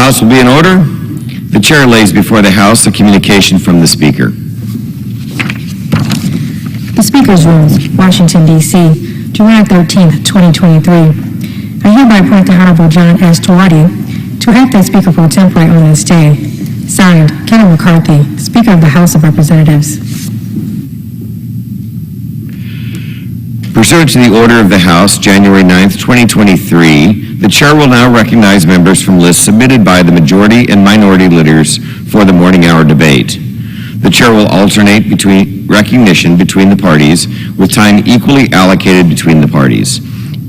House will be in order. The chair lays before the House a communication from the Speaker. The Speaker's Rules, Washington, D.C., July 13th, 2023. I hereby appoint the Honorable John S. Tawadi to act as Speaker pro tempore on this day. Signed, Kevin McCarthy, Speaker of the House of Representatives. Pursuant to the order of the House, January 9th, 2023, the Chair will now recognize members from lists submitted by the majority and minority leaders for the morning hour debate. The Chair will alternate between recognition between the parties with time equally allocated between the parties,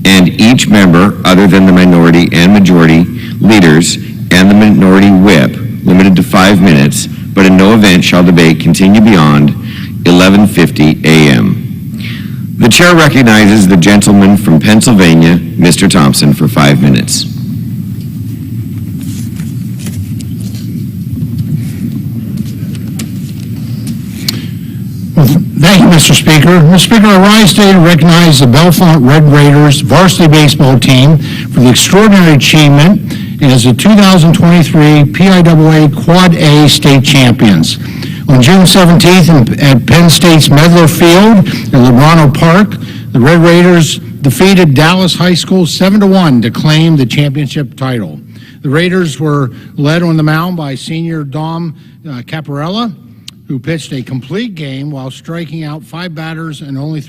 and each member other than the minority and majority leaders and the minority whip limited to 5 minutes, but in no event shall debate continue beyond 11:50 a.m. The Chair recognizes the gentleman from Pennsylvania, Mr. Thompson, for 5 minutes. Well, thank you, Mr. Speaker. Mr. Speaker, I rise today to recognize the Bellefonte Red Raiders varsity baseball team for the extraordinary achievement as the 2023 PIAA Quad A state champions. On June 17th at Penn State's Medler Field at Lubrano Park, the Red Raiders defeated Dallas High School 7-1 to claim the championship title. The Raiders were led on the mound by senior Dom Caparella, who pitched a complete game while striking out 5 batters and only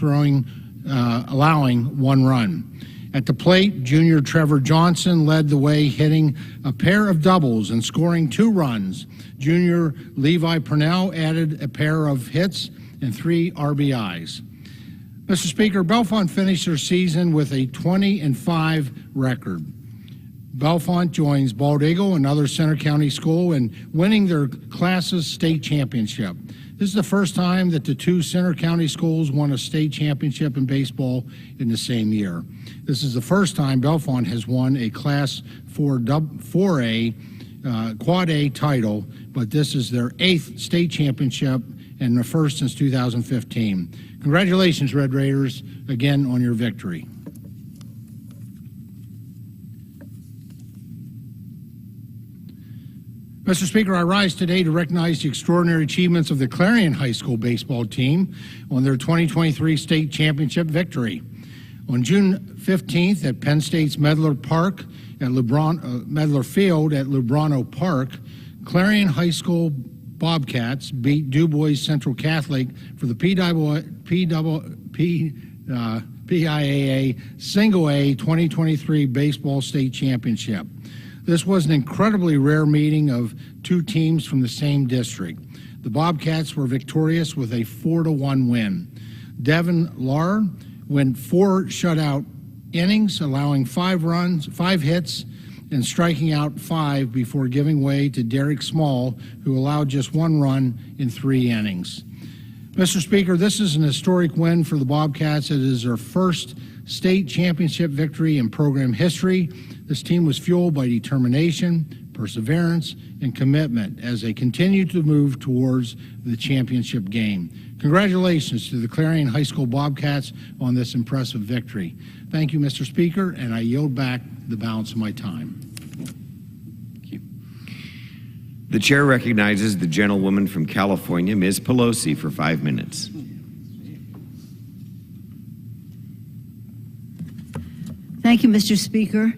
allowing 1 run. At the plate, junior Trevor Johnson led the way, hitting a pair of doubles and scoring 2 runs. Junior Levi Purnell added a pair of hits and 3 RBIs. Mr. Speaker, Bellefonte finished their season with a 20-5 record. Bellefonte joins Bald Eagle, another Center County school, in winning their class's state championship. This is the first time that the 2 Center County schools won a state championship in baseball in the same year. This is the first time Bellefonte has won a Class 4A Quad A title, but this is their 8th state championship and the first since 2015. Congratulations, Red Raiders, again on your victory. Mr. Speaker, I rise today to recognize the extraordinary achievements of the Clarion High School baseball team on their 2023 state championship victory. On June 15th at Penn State's Medler Field at Lubrano Park, Clarion High School Bobcats beat DuBois Central Catholic for the PIAA Single A 2023 Baseball State Championship. This was an incredibly rare meeting of 2 teams from the same district. The Bobcats were victorious with a 4-1 win. Devin Lahr went 4 shutout innings, allowing 5 hits, and striking out 5 before giving way to Derek Small, who allowed just 1 run in 3 innings. Mr. Speaker, this is an historic win for the Bobcats. It is their first state championship victory in program history. This team was fueled by determination, perseverance, and commitment as they continue to move towards the championship game. Congratulations to the Clarion High School Bobcats on this impressive victory. Thank you, Mr. Speaker, and I yield back the balance of my time. Thank you. The chair recognizes the gentlewoman from California, Ms. Pelosi, for 5 minutes. Thank you, Mr. Speaker.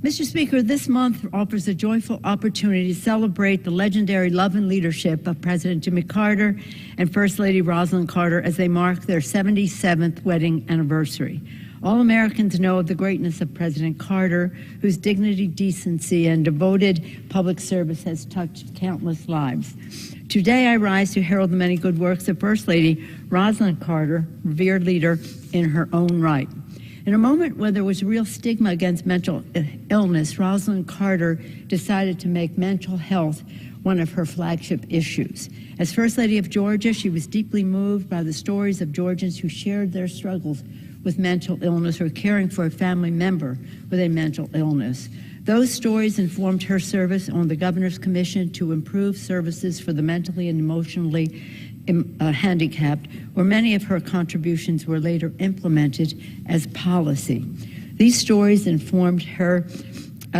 Mr. Speaker, this month offers a joyful opportunity to celebrate the legendary love and leadership of President Jimmy Carter and First Lady Rosalind Carter as they mark their 77th wedding anniversary. All Americans know of the greatness of President Carter, whose dignity, decency, and devoted public service has touched countless lives. Today, I rise to herald the many good works of First Lady Rosalind Carter, revered leader in her own right. In a moment where there was real stigma against mental illness, Rosalind Carter decided to make mental health one of her flagship issues. As First Lady of Georgia, she was deeply moved by the stories of Georgians who shared their struggles with mental illness or caring for a family member with a mental illness. Those stories informed her service on the Governor's Commission to improve services for the mentally and emotionally handicapped, where many of her contributions were later implemented as policy. These stories informed her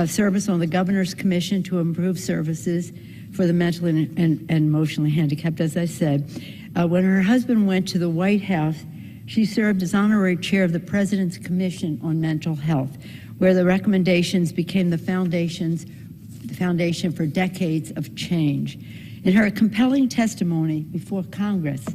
service on the Governor's Commission to improve services for the mentally and emotionally handicapped, as I said. When her husband went to the White House, she served as honorary chair of the President's Commission on Mental Health, where the recommendations became the foundation for decades of change. In her compelling testimony before Congress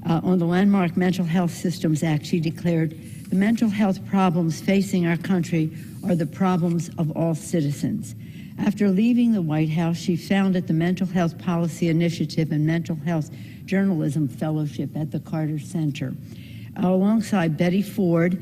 on the landmark Mental Health Systems Act, she declared, "The mental health problems facing our country are the problems of all citizens." After leaving the White House, she founded the Mental Health Policy Initiative and Mental Health Journalism Fellowship at the Carter Center. Alongside Betty Ford,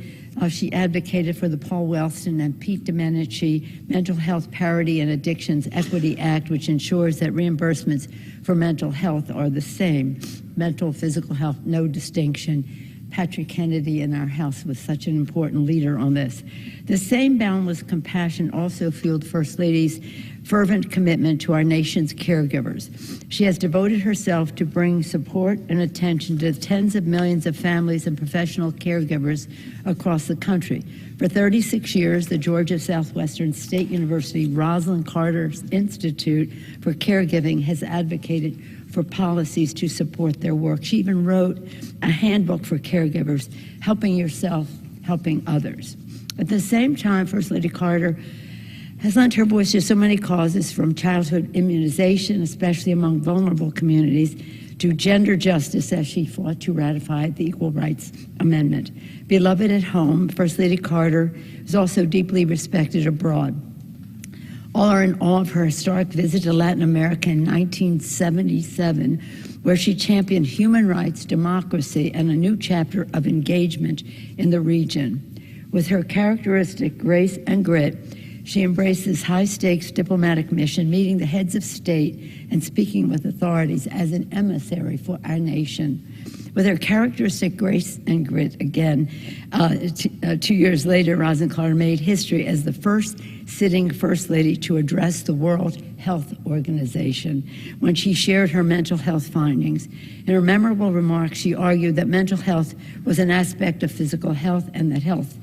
she advocated for the Paul Wellstone and Pete Domenici Mental Health Parity and Addictions Equity Act, which ensures that reimbursements for mental health are the same. Mental, physical health, no distinction. Patrick Kennedy in our House was such an important leader on this. The same boundless compassion also fueled First Lady's fervent commitment to our nation's caregivers. She has devoted herself to bring support and attention to tens of millions of families and professional caregivers across the country. For 36 years, the Georgia Southwestern State University Rosalind Carter Institute for Caregiving has advocated for policies to support their work. She even wrote a handbook for caregivers, Helping Yourself, Helping Others. At the same time, First Lady Carter has lent her voice to so many causes, from childhood immunization, especially among vulnerable communities, to gender justice as she fought to ratify the Equal Rights Amendment. Beloved at home, First Lady Carter is also deeply respected abroad. All are in awe of her historic visit to Latin America in 1977, where she championed human rights, democracy, and a new chapter of engagement in the region. With her characteristic grace and grit, she embraces high-stakes diplomatic mission, meeting the heads of state and speaking with authorities as an emissary for our nation. With her characteristic grace and grit, again, 2 years later, Rosalind Carter made history as the first sitting First Lady to address the World Health Organization when she shared her mental health findings. In her memorable remarks, she argued that mental health was an aspect of physical health and that health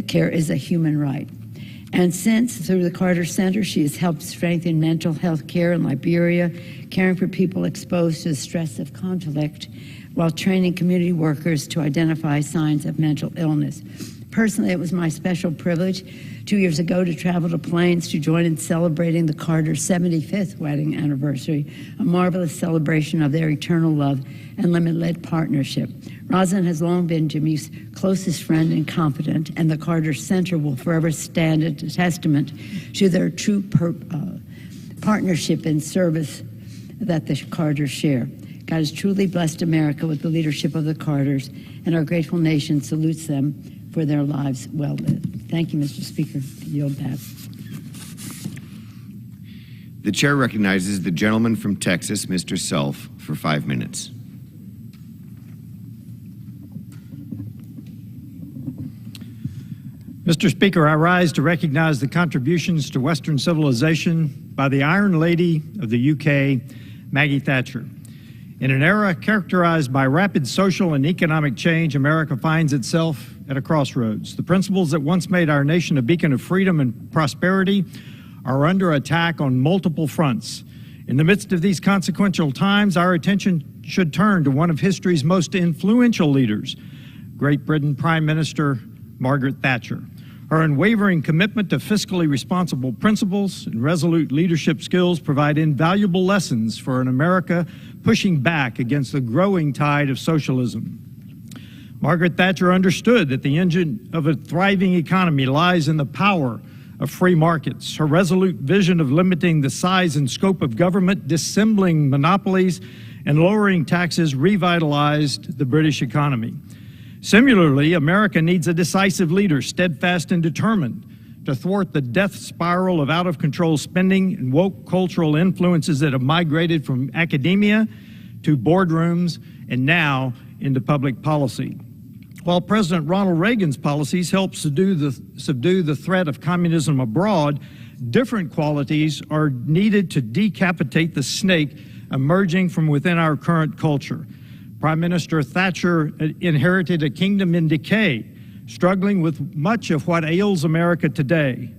care is a human right. And since, through the Carter Center, she has helped strengthen mental health care in Liberia, caring for people exposed to the stress of conflict, while training community workers to identify signs of mental illness. Personally, it was my special privilege 2 years ago to travel to Plains to join in celebrating the Carter's 75th wedding anniversary, a marvelous celebration of their eternal love and limited partnership. Rosalind has long been Jimmy's closest friend and confidant, and the Carter Center will forever stand as a testament to their true partnership and service that the Carters share. God has truly blessed America with the leadership of the Carters, and our grateful nation salutes them for their lives well lived. Thank you, Mr. Speaker. I yield back. The chair recognizes the gentleman from Texas, Mr. Self, for 5 minutes. Mr. Speaker, I rise to recognize the contributions to Western civilization by the Iron Lady of the UK, Maggie Thatcher. In an era characterized by rapid social and economic change, America finds itself at a crossroads. The principles that once made our nation a beacon of freedom and prosperity are under attack on multiple fronts. In the midst of these consequential times, our attention should turn to one of history's most influential leaders, Great Britain Prime Minister Margaret Thatcher. Her unwavering commitment to fiscally responsible principles and resolute leadership skills provide invaluable lessons for an America pushing back against the growing tide of socialism. Margaret Thatcher understood that the engine of a thriving economy lies in the power of free markets. Her resolute vision of limiting the size and scope of government, dissembling monopolies, and lowering taxes revitalized the British economy. Similarly, America needs a decisive leader, steadfast and determined to thwart the death spiral of out-of-control spending and woke cultural influences that have migrated from academia to boardrooms and now into public policy. While President Ronald Reagan's policies helped subdue the threat of communism abroad, different qualities are needed to decapitate the snake emerging from within our current culture. Prime Minister Thatcher inherited a kingdom in decay, struggling with much of what ails America today.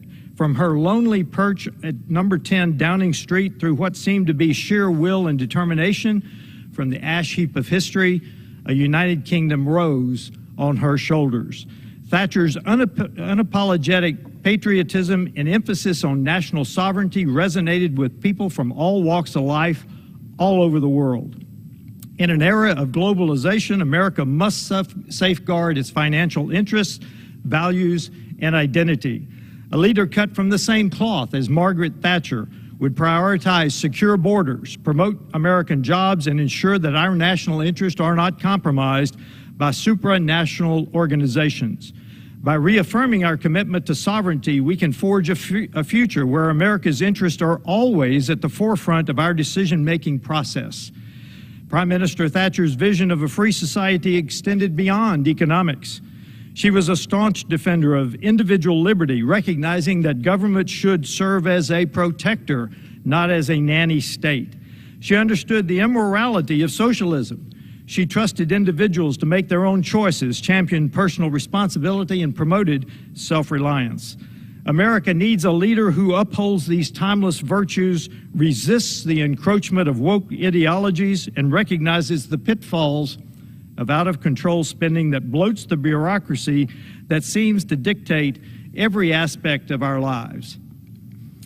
From her lonely perch at number 10 Downing Street through what seemed to be sheer will and determination, from the ash heap of history, a United Kingdom rose on her shoulders. Thatcher's unapologetic patriotism and emphasis on national sovereignty resonated with people from all walks of life all over the world. In an era of globalization, America must safeguard its financial interests, values, and identity. A leader cut from the same cloth as Margaret Thatcher would prioritize secure borders, promote American jobs, and ensure that our national interests are not compromised by supranational organizations. By reaffirming our commitment to sovereignty, we can forge a future where America's interests are always at the forefront of our decision-making process. Prime Minister Thatcher's vision of a free society extended beyond economics. She was a staunch defender of individual liberty, recognizing that government should serve as a protector, not as a nanny state. She understood the immorality of socialism. She trusted individuals to make their own choices, championed personal responsibility, and promoted self-reliance. America needs a leader who upholds these timeless virtues, resists the encroachment of woke ideologies, and recognizes the pitfalls of out-of-control spending that bloats the bureaucracy that seems to dictate every aspect of our lives.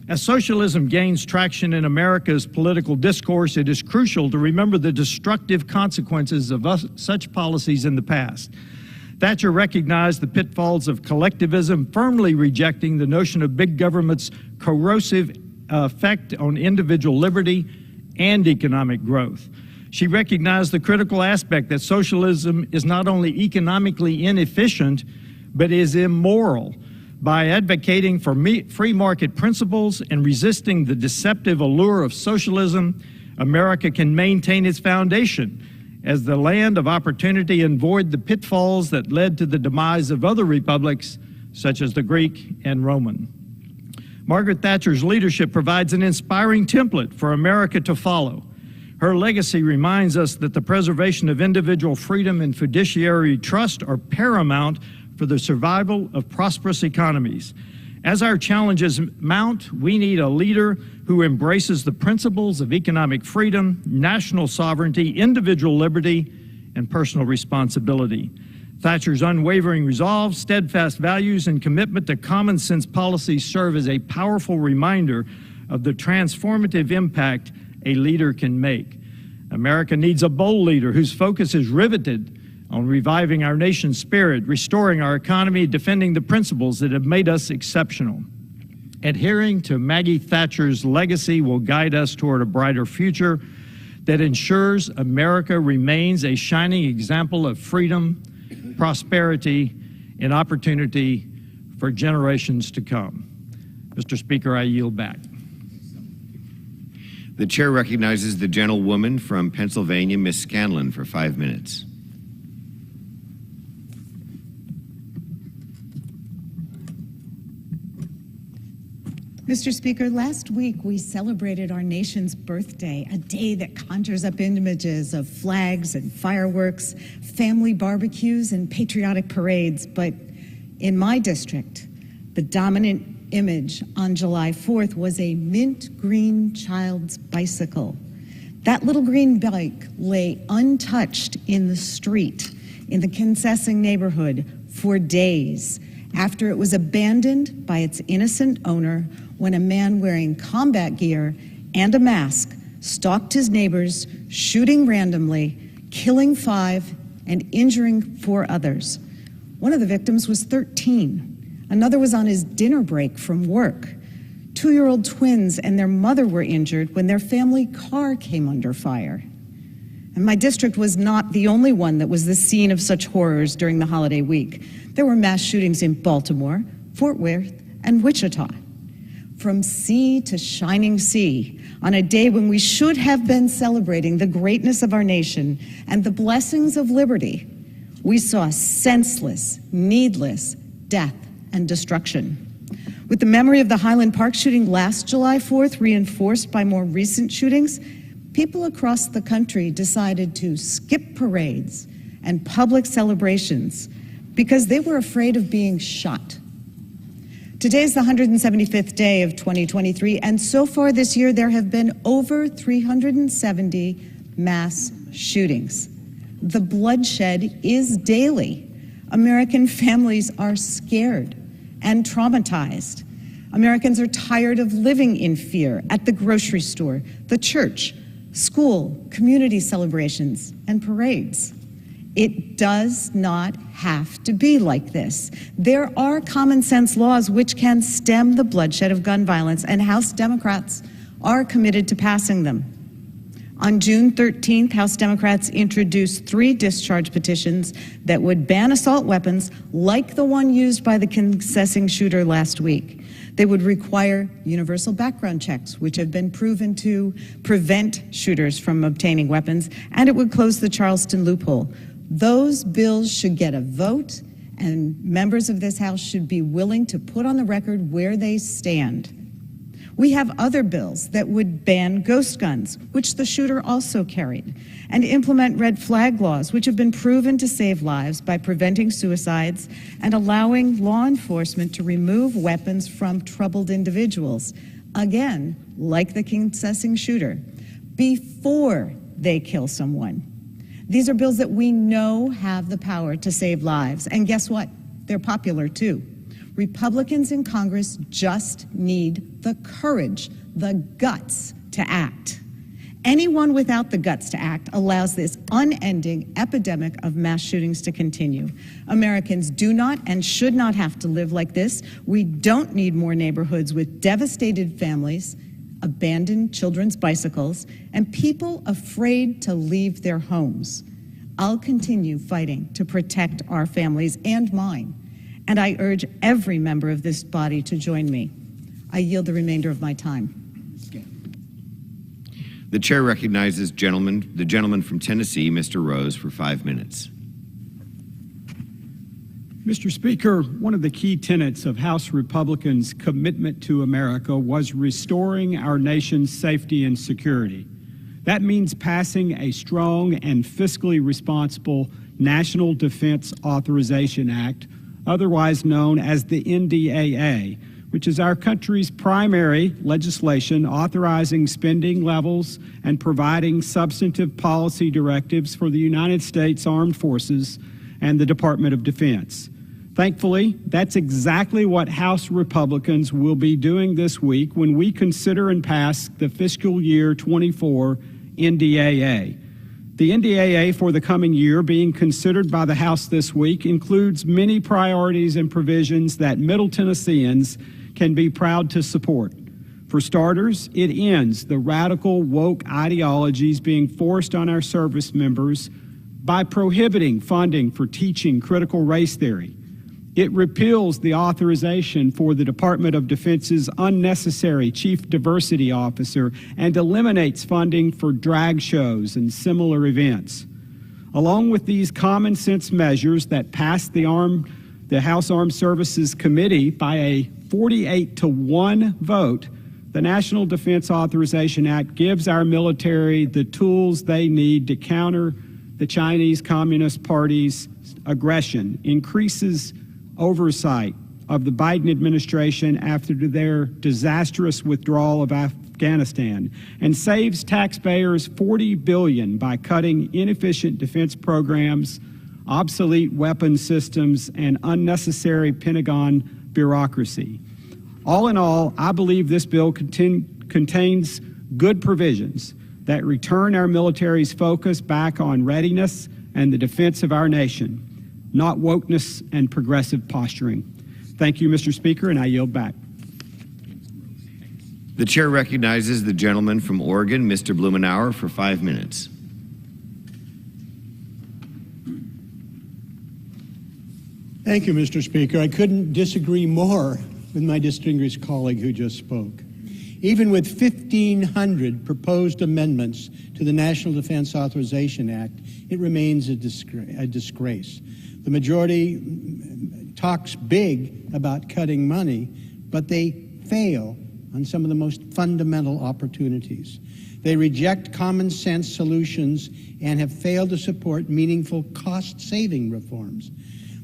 As socialism gains traction in America's political discourse, it is crucial to remember the destructive consequences of such policies in the past. Thatcher recognized the pitfalls of collectivism, firmly rejecting the notion of big government's corrosive effect on individual liberty and economic growth. She recognized the critical aspect that socialism is not only economically inefficient, but is immoral. By advocating for free market principles and resisting the deceptive allure of socialism, America can maintain its foundation as the land of opportunity and avoid the pitfalls that led to the demise of other republics, such as the Greek and Roman. Margaret Thatcher's leadership provides an inspiring template for America to follow. Her legacy reminds us that the preservation of individual freedom and fiduciary trust are paramount for the survival of prosperous economies. As our challenges mount, we need a leader who embraces the principles of economic freedom, national sovereignty, individual liberty, and personal responsibility. Thatcher's unwavering resolve, steadfast values, and commitment to common sense policies serve as a powerful reminder of the transformative impact a leader can make. America needs a bold leader whose focus is riveted on reviving our nation's spirit, restoring our economy, defending the principles that have made us exceptional. Adhering to Maggie Thatcher's legacy will guide us toward a brighter future that ensures America remains a shining example of freedom, prosperity, and opportunity for generations to come. Mr. Speaker, I yield back. The chair recognizes the gentlewoman from Pennsylvania, Ms. Scanlon, for 5 minutes. Mr. Speaker, last week we celebrated our nation's birthday, a day that conjures up images of flags and fireworks, family barbecues, and patriotic parades. But in my district, the dominant image on July 4th was a mint green child's bicycle. That little green bike lay untouched in the street in the Kinsessing neighborhood for days after it was abandoned by its innocent owner when a man wearing combat gear and a mask stalked his neighbors, shooting randomly, killing 5 and injuring 4 others. One of the victims was 13. Another was on his dinner break from work. 2-year-old twins and their mother were injured when their family car came under fire. And my district was not the only one that was the scene of such horrors during the holiday week. There were mass shootings in Baltimore, Fort Worth, and Wichita. From sea to shining sea, on a day when we should have been celebrating the greatness of our nation and the blessings of liberty, we saw senseless, needless death and destruction. With the memory of the Highland Park shooting last July 4th reinforced by more recent shootings, people across the country decided to skip parades and public celebrations because they were afraid of being shot. Today is the 175th day of 2023, and so far this year there have been over 370 mass shootings. The bloodshed is daily. American families are scared and traumatized. Americans are tired of living in fear at the grocery store, the church, school, community celebrations, and parades. It does not have to be like this. There are common sense laws which can stem the bloodshed of gun violence, and House Democrats are committed to passing them. On June 13th, House Democrats introduced 3 discharge petitions that would ban assault weapons like the one used by the confessing shooter last week. They would require universal background checks, which have been proven to prevent shooters from obtaining weapons, and it would close the Charleston loophole. Those bills should get a vote, and members of this House should be willing to put on the record where they stand. We have other bills that would ban ghost guns, which the shooter also carried, and implement red flag laws, which have been proven to save lives by preventing suicides and allowing law enforcement to remove weapons from troubled individuals, again, like the confessing shooter, before they kill someone. These are bills that we know have the power to save lives. And guess what? They're popular too. Republicans in Congress just need the courage, the guts to act. Anyone without the guts to act allows this unending epidemic of mass shootings to continue. Americans do not and should not have to live like this. We don't need more neighborhoods with devastated families, abandoned children's bicycles, and people afraid to leave their homes. I'll continue fighting to protect our families and mine, and I urge every member of this body to join me. I yield the remainder of my time. The chair recognizes the gentleman from Tennessee, Mr. Rose, for 5 minutes. Mr. Speaker, one of the key tenets of House Republicans' commitment to America was restoring our nation's safety and security. That means passing a strong and fiscally responsible National Defense Authorization Act, otherwise known as the NDAA, which is our country's primary legislation authorizing spending levels and providing substantive policy directives for the United States Armed Forces and the Department of Defense. Thankfully, that's exactly what House Republicans will be doing this week when we consider and pass the fiscal year 24 NDAA. The NDAA for the coming year being considered by the House this week includes many priorities and provisions that Middle Tennesseans can be proud to support. For starters, it ends the radical woke ideologies being forced on our service members by prohibiting funding for teaching critical race theory. It repeals the authorization for the Department of Defense's unnecessary Chief Diversity Officer and eliminates funding for drag shows and similar events. Along with these common sense measures that passed the House Armed Services Committee by a 48-1 vote, the National Defense Authorization Act gives our military the tools they need to counter the Chinese Communist Party's aggression, increases oversight of the Biden administration after their disastrous withdrawal of Afghanistan, and saves taxpayers $40 billion by cutting inefficient defense programs, obsolete weapon systems, and unnecessary Pentagon bureaucracy. All in all, I believe this bill contains good provisions that return our military's focus back on readiness and the defense of our nation, not wokeness and progressive posturing. Thank you, Mr. Speaker, and I yield back. The chair recognizes the gentleman from Oregon, Mr. Blumenauer, for 5 minutes. Thank you, Mr. Speaker. I couldn't disagree more with my distinguished colleague who just spoke. Even with 1,500 proposed amendments to the National Defense Authorization Act, it remains a disgrace. The majority talks big about cutting money, but they fail on some of the most fundamental opportunities. They reject common sense solutions and have failed to support meaningful cost-saving reforms.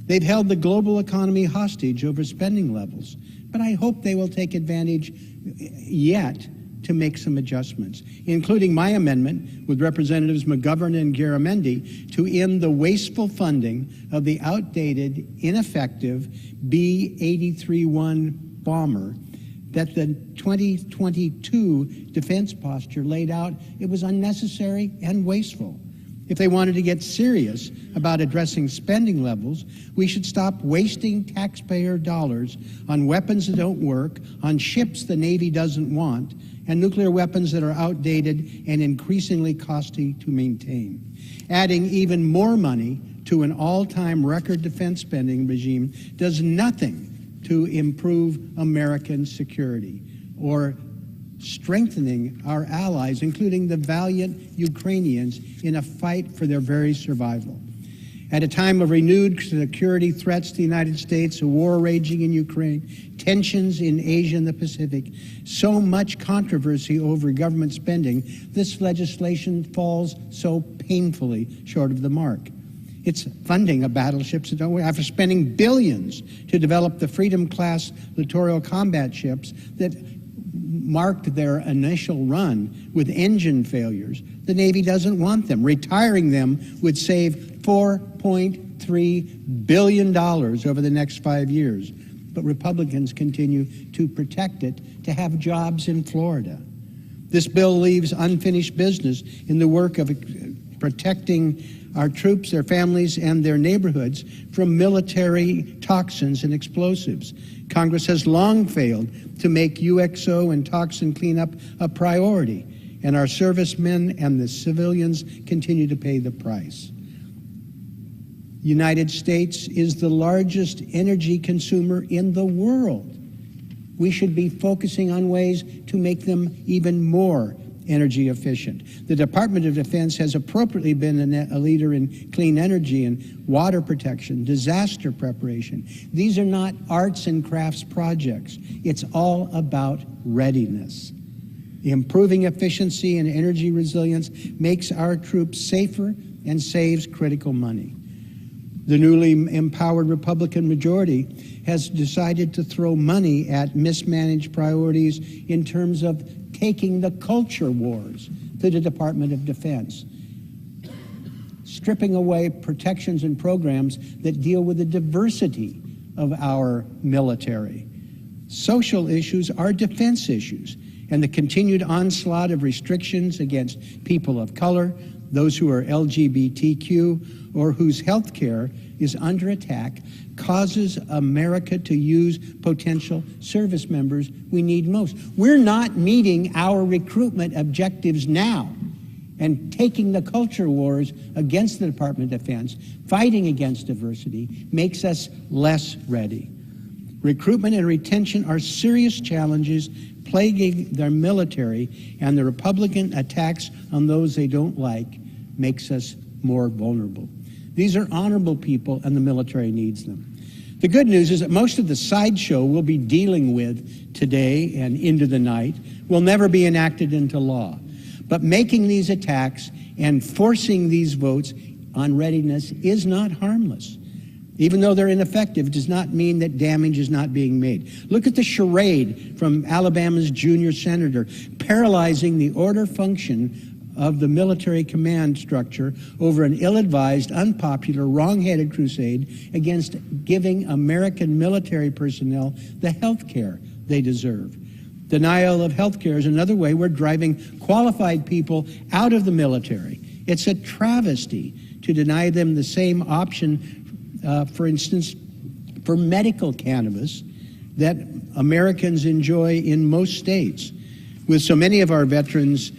They've held the global economy hostage over spending levels, but I hope they will take advantage yet to make some adjustments, including my amendment with Representatives McGovern and Garamendi to end the wasteful funding of the outdated, ineffective B-83-1 bomber that the 2022 defense posture laid out. It was unnecessary and wasteful. If they wanted to get serious about addressing spending levels, we should stop wasting taxpayer dollars on weapons that don't work, on ships the Navy doesn't want, and nuclear weapons that are outdated and increasingly costly to maintain. Adding even more money to an all-time record defense spending regime does nothing to improve American security or strengthening our allies, including the valiant Ukrainians, in a fight for their very survival. At a time of renewed security threats to the United States, a war raging in Ukraine, tensions in Asia and the Pacific, so much controversy over government spending, this legislation falls so painfully short of the mark. It's funding of battleships that don't work, after spending billions to develop the Freedom-class littoral combat ships that marked their initial run with engine failures. The Navy doesn't want them. Retiring them would save $4.3 billion over the next 5 years. But Republicans continue to protect it to have jobs in Florida. This bill leaves unfinished business in the work of protecting our troops, their families, and their neighborhoods from military toxins and explosives. Congress has long failed to make UXO and toxin cleanup a priority, and our servicemen and the civilians continue to pay the price. United States is the largest energy consumer in the world. We should be focusing on ways to make them even more energy efficient. The Department of Defense has appropriately been a leader in clean energy and water protection, disaster preparation. These are not arts and crafts projects. It's all about readiness. Improving efficiency and energy resilience makes our troops safer and saves critical money. The newly empowered Republican majority has decided to throw money at mismanaged priorities in terms of taking the culture wars to the Department of Defense, stripping away protections and programs that deal with the diversity of our military. Social issues are defense issues, and the continued onslaught of restrictions against people of color, those who are LGBTQ, or whose health care is under attack, causes America to use potential service members we need most. We're not meeting our recruitment objectives now, and taking the culture wars against the Department of Defense, fighting against diversity, makes us less ready. Recruitment and retention are serious challenges plaguing their military, and the Republican attacks on those they don't like makes us more vulnerable. These are honorable people, and the military needs them. The good news is that most of the sideshow we'll be dealing with today and into the night will never be enacted into law. But making these attacks and forcing these votes on readiness is not harmless. Even though they're ineffective, does not mean that damage is not being made. Look at the charade from Alabama's junior senator, paralyzing the order function of the military command structure over an ill-advised, unpopular, wrong-headed crusade against giving American military personnel the health care they deserve. Denial of health care is another way we're driving qualified people out of the military. It's a travesty to deny them the same option, for instance, for medical cannabis that Americans enjoy in most states. With so many of our veterans,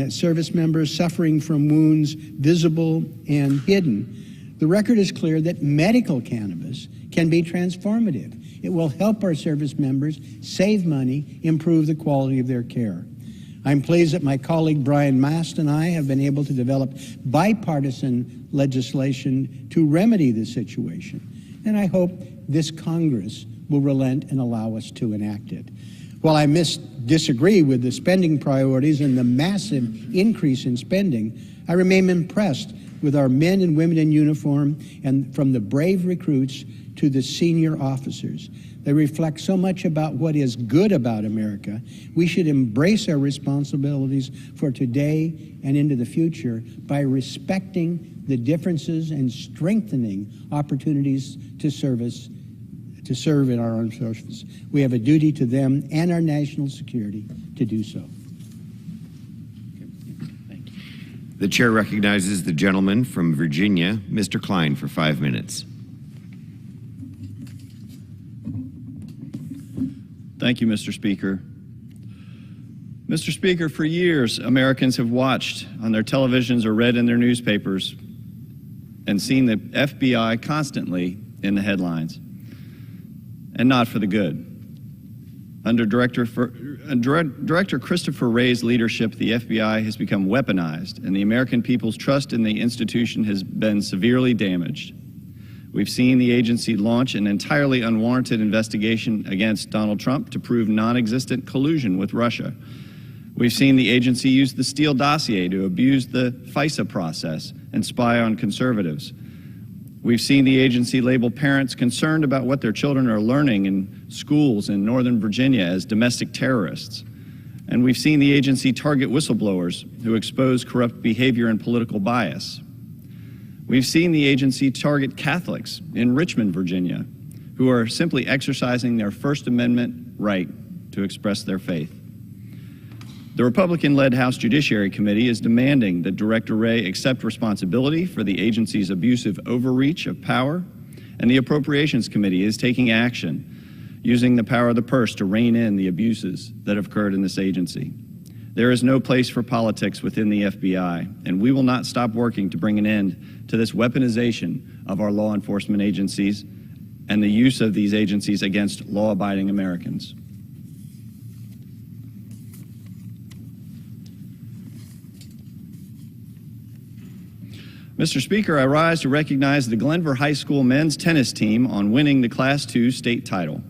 service members suffering from wounds visible and hidden, the record is clear that medical cannabis can be transformative. It will help our service members save money, improve the quality of their care. I'm pleased that my colleague Brian Mast and I have been able to develop bipartisan legislation to remedy this situation, and I hope this Congress will relent and allow us to enact it. While I disagree with the spending priorities and the massive increase in spending, I remain impressed with our men and women in uniform, and from the brave recruits to the senior officers. They reflect so much about what is good about America. We should embrace our responsibilities for today and into the future by respecting the differences and strengthening opportunities to serve in our armed forces. We have a duty to them and our national security to do so. Thank you. The chair recognizes the gentleman from Virginia, Mr. Klein, for 5 minutes. Thank you, Mr. Speaker. Mr. Speaker, for years, Americans have watched on their televisions or read in their newspapers and seen the FBI constantly in the headlines, and not for the good. Under Director Christopher Wray's leadership, the FBI has become weaponized, and the American people's trust in the institution has been severely damaged. We've seen the agency launch an entirely unwarranted investigation against Donald Trump to prove non-existent collusion with Russia. We've seen the agency use the Steele dossier to abuse the FISA process and spy on conservatives. We've seen the agency label parents concerned about what their children are learning in schools in Northern Virginia as domestic terrorists. And we've seen the agency target whistleblowers who expose corrupt behavior and political bias. We've seen the agency target Catholics in Richmond, Virginia, who are simply exercising their First Amendment right to express their faith. The Republican-led House Judiciary Committee is demanding that Director Wray accept responsibility for the agency's abusive overreach of power, and the Appropriations Committee is taking action, using the power of the purse to rein in the abuses that have occurred in this agency. There is no place for politics within the FBI, and we will not stop working to bring an end to this weaponization of our law enforcement agencies and the use of these agencies against law-abiding Americans. Mr. Speaker, I rise to recognize the Glenver High School men's tennis team on winning the Class II state title.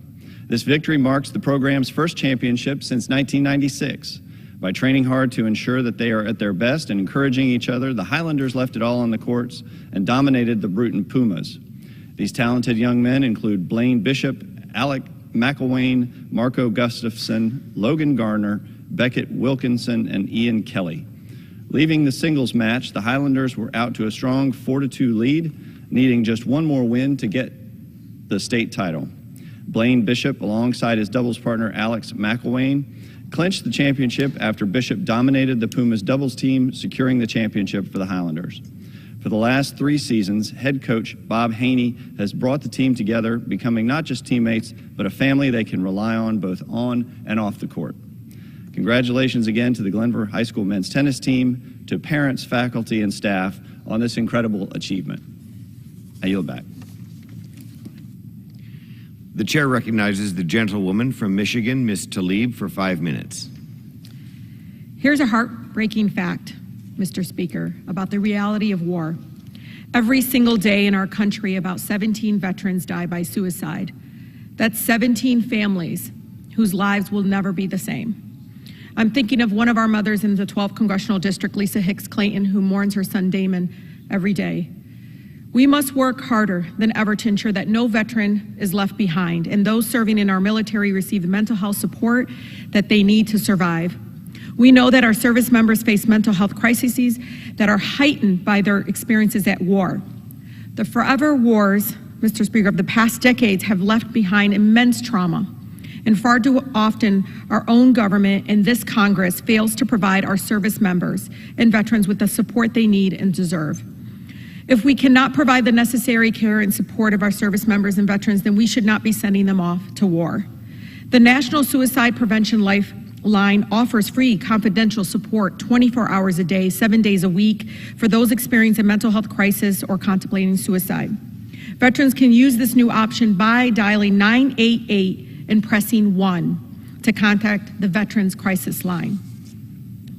This victory marks the program's first championship since 1996. By training hard to ensure that they are at their best and encouraging each other, the Highlanders left it all on the courts and dominated the Bruton Pumas. These talented young men include Blaine Bishop, Alec McElwain, Marco Gustafson, Logan Garner, Beckett Wilkinson, and Ian Kelly. Leaving the singles match, the Highlanders were out to a strong 4-2 lead, needing just one more win to get the state title. Blaine Bishop, alongside his doubles partner Alex McElwain, clinched the championship after Bishop dominated the Pumas doubles team, securing the championship for the Highlanders. For the last 3 seasons, head coach Bob Haney has brought the team together, becoming not just teammates, but a family they can rely on both on and off the court. Congratulations again to the Glenver High School men's tennis team, to parents, faculty, and staff on this incredible achievement. I yield back. The chair recognizes the gentlewoman from Michigan, Ms. Tlaib, for 5 minutes. Here's a heartbreaking fact, Mr. Speaker, about the reality of war. Every single day in our country, about 17 veterans die by suicide. That's 17 families whose lives will never be the same. I'm thinking of one of our mothers in the 12th Congressional District, Lisa Hicks Clayton, who mourns her son Damon every day. We must work harder than ever to ensure that no veteran is left behind, and those serving in our military receive the mental health support that they need to survive. We know that our service members face mental health crises that are heightened by their experiences at war. The forever wars, Mr. Speaker, of the past decades have left behind immense trauma. And far too often, our own government and this Congress fails to provide our service members and veterans with the support they need and deserve. If we cannot provide the necessary care and support of our service members and veterans, then we should not be sending them off to war. The National Suicide Prevention Lifeline offers free, confidential support 24 hours a day, 7 days a week for those experiencing a mental health crisis or contemplating suicide. Veterans can use this new option by dialing 988 and pressing 1 to contact the Veterans Crisis Line.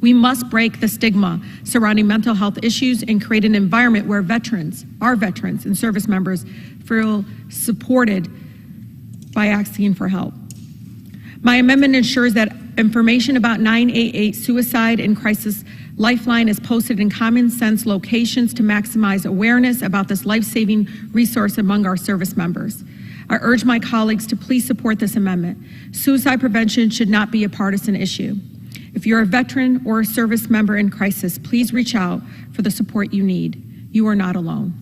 We must break the stigma surrounding mental health issues and create an environment where veterans, our veterans and service members, feel supported by asking for help. My amendment ensures that information about 988 Suicide and Crisis Lifeline is posted in common sense locations to maximize awareness about this life-saving resource among our service members. I urge my colleagues to please support this amendment. Suicide prevention should not be a partisan issue. If you're a veteran or a service member in crisis, please reach out for the support you need. You are not alone.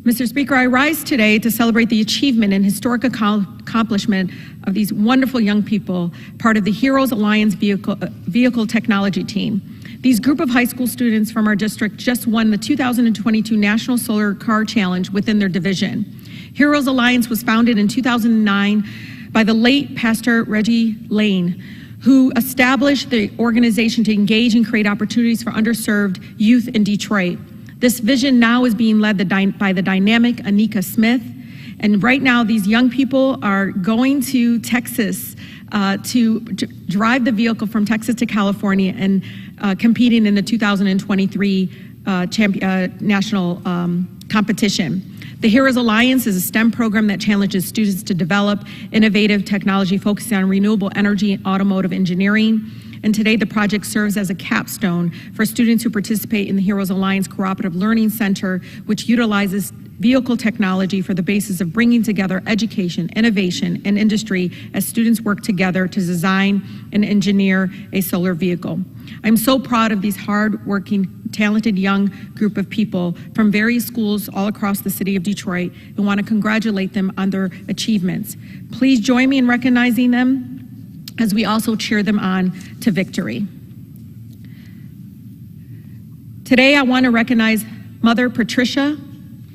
Mr. Speaker, I rise today to celebrate the achievement and historic accomplishment of these wonderful young people, part of the Heroes Alliance Vehicle Technology Team. These group of high school students from our district just won the 2022 National Solar Car Challenge within their division. Heroes Alliance was founded in 2009 by the late Pastor Reggie Lane, who established the organization to engage and create opportunities for underserved youth in Detroit. This vision now is being led by the dynamic Anika Smith. And right now, these young people are going to Texas to drive the vehicle from Texas to California and competing in the 2023 national competition. The Heroes Alliance is a STEM program that challenges students to develop innovative technology focusing on renewable energy and automotive engineering. And today the project serves as a capstone for students who participate in the Heroes Alliance Cooperative Learning Center, which utilizes vehicle technology for the basis of bringing together education, innovation, and industry as students work together to design and engineer a solar vehicle. I'm so proud of these hard-working, talented young group of people from various schools all across the city of Detroit and want to congratulate them on their achievements. Please join me in recognizing them as we also cheer them on to victory. Today, I want to recognize Mother Patricia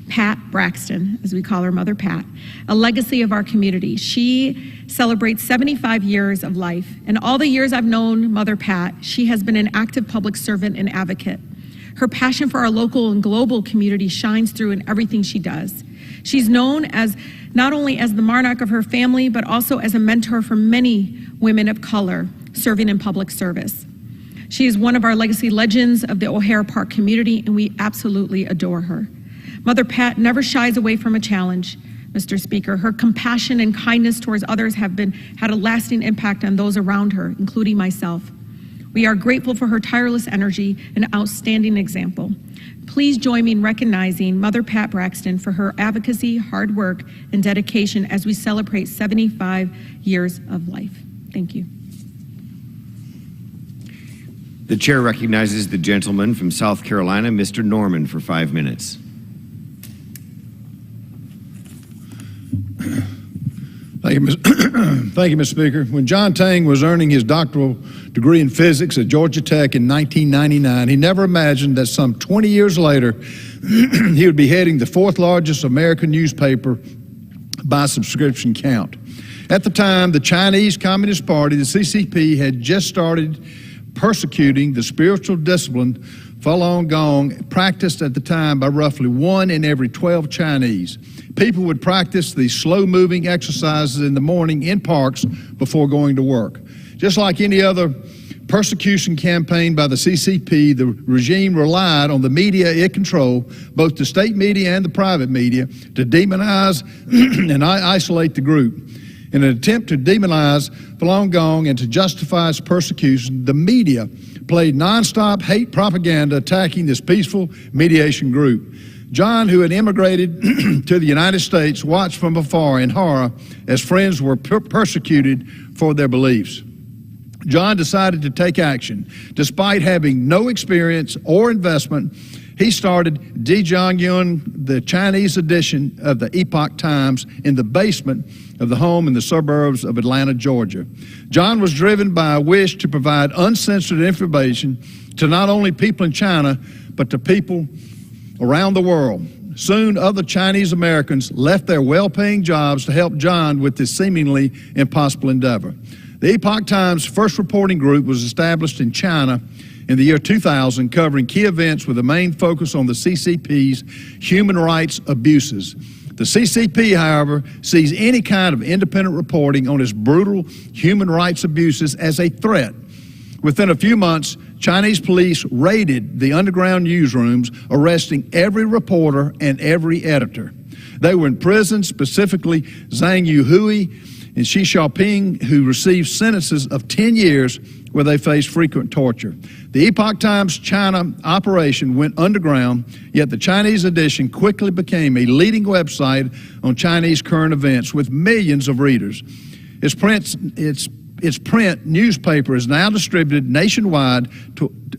Pat Braxton, as we call her, Mother Pat, a legacy of our community. She celebrates 75 years of life. And all the years I've known Mother Pat, she has been an active public servant and advocate. Her passion for our local and global community shines through in everything she does. She's known as not only as the monarch of her family, but also as a mentor for many women of color serving in public service. She is one of our legacy legends of the O'Hare Park community, and we absolutely adore her. Mother Pat never shies away from a challenge, Mr. Speaker. Her compassion and kindness towards others have had a lasting impact on those around her, including myself. We are grateful for her tireless energy and outstanding example. Please join me in recognizing Mother Pat Braxton for her advocacy, hard work, and dedication as we celebrate 75 years of life. Thank you. The chair recognizes the gentleman from South Carolina, Mr. Norman, for 5 minutes. Thank you, Mr. Speaker. When John Tang was earning his doctoral degree in physics at Georgia Tech in 1999, he never imagined that some 20 years later, he would be heading the fourth largest American newspaper by subscription count. At the time, the Chinese Communist Party, the CCP, had just started persecuting the spiritual discipline Falun Gong, practiced at the time by roughly 1 in every 12 Chinese. People would practice these slow-moving exercises in the morning in parks before going to work. Just like any other persecution campaign by the CCP, the regime relied on the media it controlled, both the state media and the private media, to demonize and isolate the group. In an attempt to demonize Falun Gong and to justify its persecution, the media played nonstop hate propaganda attacking this peaceful mediation group. John, who had immigrated to the United States, watched from afar in horror as friends were persecuted for their beliefs. John decided to take action. Despite having no experience or investment, he started Yun, the Chinese edition of the Epoch Times, in the basement of the home in the suburbs of Atlanta, Georgia. John was driven by a wish to provide uncensored information to not only people in China, but to people around the world. Soon, other Chinese Americans left their well-paying jobs to help John with this seemingly impossible endeavor. The Epoch Times' first reporting group was established in China in the year 2000, covering key events with a main focus on the CCP's human rights abuses. The CCP, however, sees any kind of independent reporting on its brutal human rights abuses as a threat. Within a few months, Chinese police raided the underground newsrooms, arresting every reporter and every editor. They were in prison, specifically Zhang Yuhui in Xi Jinping, who received sentences of 10 years where they faced frequent torture. The Epoch Times China operation went underground, yet the Chinese edition quickly became a leading website on Chinese current events with millions of readers. Its print newspaper is now distributed nationwide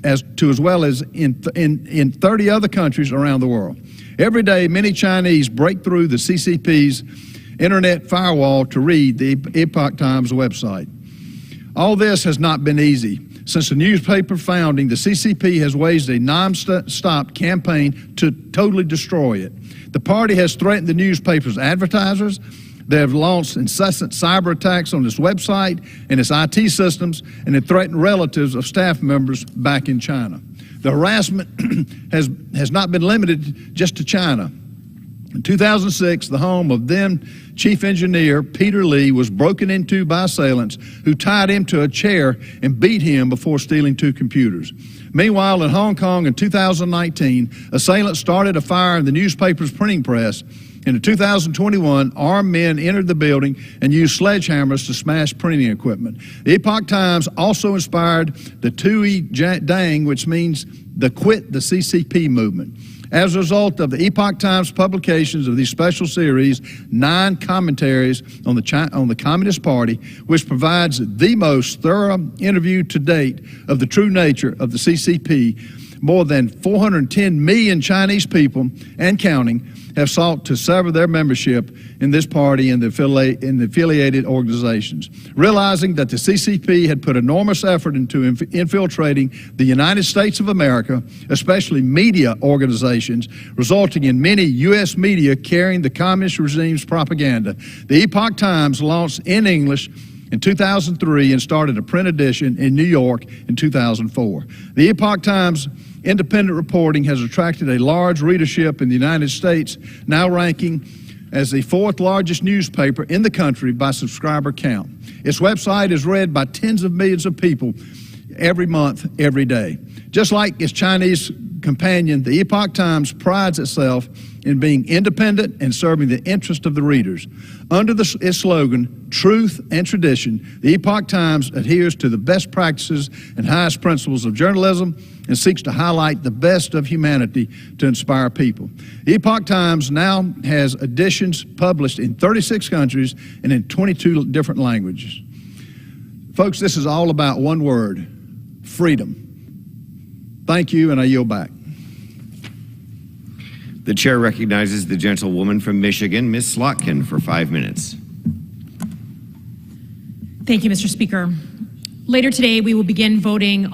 as well as in 30 other countries around the world. Every day, many Chinese break through the CCP's internet firewall to read the Epoch Times website. All this has not been easy. Since the newspaper founding, the CCP has waged a non-stop campaign to totally destroy it. The party has threatened the newspaper's advertisers. They have launched incessant cyber attacks on its website and its IT systems, and have threatened relatives of staff members back in China. The harassment has not been limited just to China. In 2006, the home of then Chief Engineer Peter Lee was broken into by assailants who tied him to a chair and beat him before stealing 2 computers. Meanwhile, in Hong Kong in 2019, assailants started a fire in the newspaper's printing press. In 2021, armed men entered the building and used sledgehammers to smash printing equipment. The Epoch Times also inspired the Tui Dang, which means the Quit the CCP movement. As a result of the Epoch Times publications of these special series, 9 commentaries on the Communist Party, which provides the most thorough interview to date of the true nature of the CCP, more than 410 million Chinese people and counting have sought to sever their membership in this party and the affiliated organizations. Realizing that the CCP had put enormous effort into infiltrating the United States of America, especially media organizations, resulting in many U.S. media carrying the communist regime's propaganda, the Epoch Times launched in English in 2003 and started a print edition in New York in 2004. The Epoch Times independent reporting has attracted a large readership in the United States, now ranking as the 4th largest newspaper in the country by subscriber count. Its website is read by tens of millions of people every month, every day. Just like its Chinese companion, the Epoch Times prides itself in being independent and serving the interest of the readers. Under its slogan, Truth and Tradition, the Epoch Times adheres to the best practices and highest principles of journalism and seeks to highlight the best of humanity to inspire people. The Epoch Times now has editions published in 36 countries and in 22 different languages. Folks, this is all about one word: freedom. Thank you, and I yield back. The chair recognizes the gentlewoman from Michigan, Ms. Slotkin, for 5 minutes. Thank you, Mr. Speaker. Later today, we will begin voting